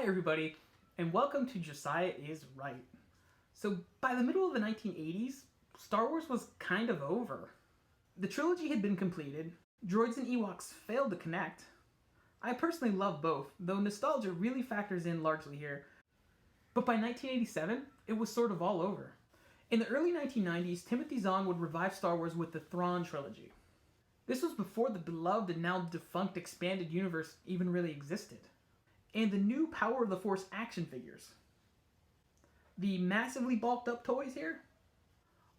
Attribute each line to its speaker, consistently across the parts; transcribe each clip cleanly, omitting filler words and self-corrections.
Speaker 1: Hi everybody, and welcome to Josiah is Right. So by the middle of the 1980s, Star Wars was kind of over. The trilogy had been completed, droids and Ewoks failed to connect. I personally love both, though nostalgia really factors in largely here. But by 1987, it was sort of all over. In the early 1990s, Timothy Zahn would revive Star Wars with the Thrawn trilogy. This was before the beloved and now defunct expanded universe even really existed. And the new Power of the Force action figures. The massively bulked up toys here?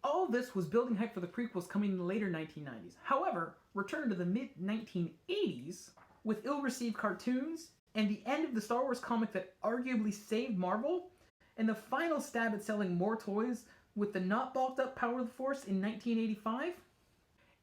Speaker 1: All this was building hype for the prequels coming in the later 1990s. However, return to the mid-1980s with ill-received cartoons and the end of the Star Wars comic that arguably saved Marvel, and the final stab at selling more toys with the not bulked up Power of the Force in 1985.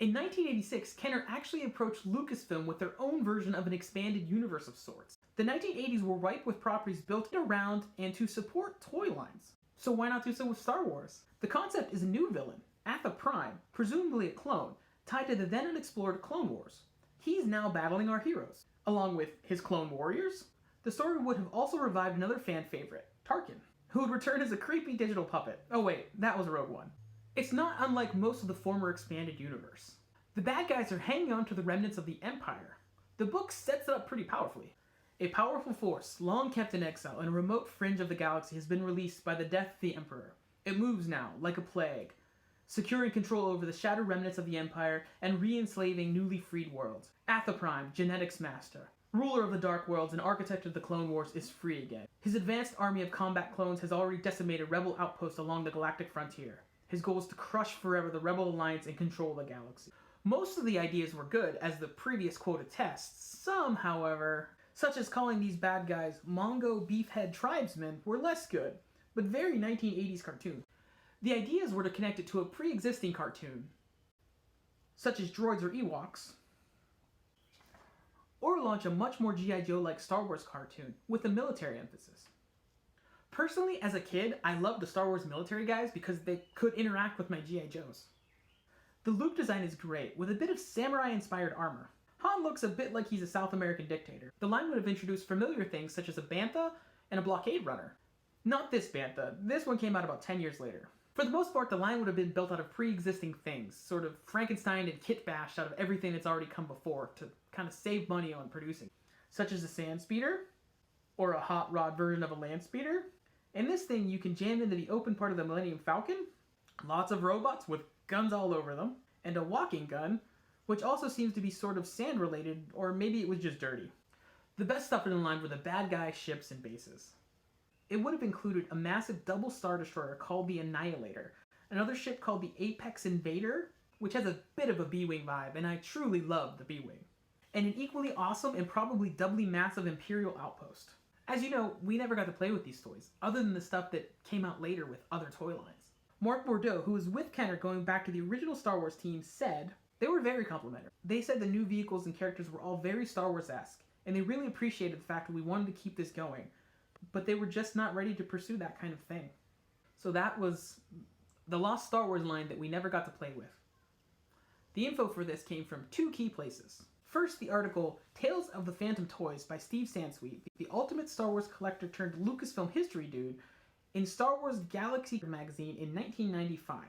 Speaker 1: In 1986, Kenner actually approached Lucasfilm with their own version of an expanded universe of sorts. The 1980s were ripe with properties built around and to support toy lines. So why not do so with Star Wars? The concept is a new villain, Atha Prime, presumably a clone, tied to the then unexplored Clone Wars. He's now battling our heroes, along with his clone warriors. The story would have also revived another fan favorite, Tarkin, who would return as a creepy digital puppet. Oh wait, that was Rogue One. It's not unlike most of the former expanded universe. The bad guys are hanging on to the remnants of the Empire. The book sets it up pretty powerfully. A powerful force, long kept in exile in a remote fringe of the galaxy, has been released by the death of the Emperor. It moves now, like a plague, securing control over the shattered remnants of the Empire and re-enslaving newly freed worlds. Atha Prime, genetics master, ruler of the Dark Worlds and architect of the Clone Wars, is free again. His advanced army of combat clones has already decimated rebel outposts along the galactic frontier. His goal is to crush forever the Rebel Alliance and control the galaxy. Most of the ideas were good, as the previous quote attests. Some, however, such as calling these bad guys Mongo Beefhead Tribesmen, were less good, but very 1980s cartoon. The ideas were to connect it to a pre-existing cartoon, such as droids or Ewoks, or launch a much more G.I. Joe-like Star Wars cartoon with a military emphasis. Personally, as a kid, I loved the Star Wars military guys because they could interact with my G.I. Joes. The Luke design is great, with a bit of samurai-inspired armor. Han looks a bit like he's a South American dictator. The line would have introduced familiar things such as a bantha and a blockade runner. Not this bantha, this one came out about 10 years later. For the most part, the line would have been built out of pre-existing things, sort of Frankenstein and kit bashed out of everything that's already come before to kind of save money on producing, such as a sand speeder, or a hot rod version of a land speeder. And this thing you can jam into the open part of the Millennium Falcon, lots of robots with guns all over them, and a walking gun, which also seems to be sort of sand related, or maybe it was just dirty. The best stuff in the line were the bad guy ships and bases. It would have included a massive double Star Destroyer called the Annihilator, another ship called the Apex Invader, which has a bit of a B-Wing vibe, and I truly love the B-Wing, and an equally awesome and probably doubly massive Imperial outpost. As you know, we never got to play with these toys, other than the stuff that came out later with other toy lines. Mark Bordeaux, who was with Kenner going back to the original Star Wars team, said, they were very complimentary. They said the new vehicles and characters were all very Star Wars-esque, and they really appreciated the fact that we wanted to keep this going, but they were just not ready to pursue that kind of thing. So that was the lost Star Wars line that we never got to play with. The info for this came from two key places. First, the article Tales of the Phantom Toys by Steve Sansweet, the ultimate Star Wars collector turned Lucasfilm history dude, in Star Wars Galaxy magazine in 1995.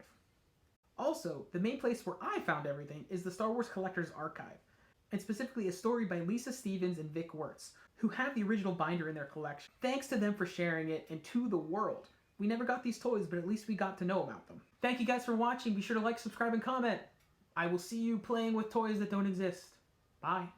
Speaker 1: Also, the main place where I found everything is the Star Wars Collector's Archive, and specifically a story by Lisa Stevens and Vic Wertz, who have the original binder in their collection. Thanks to them for sharing it, and to the world. We never got these toys, but at least we got to know about them. Thank you guys for watching. Be sure to like, subscribe, and comment. I will see you playing with toys that don't exist. Bye.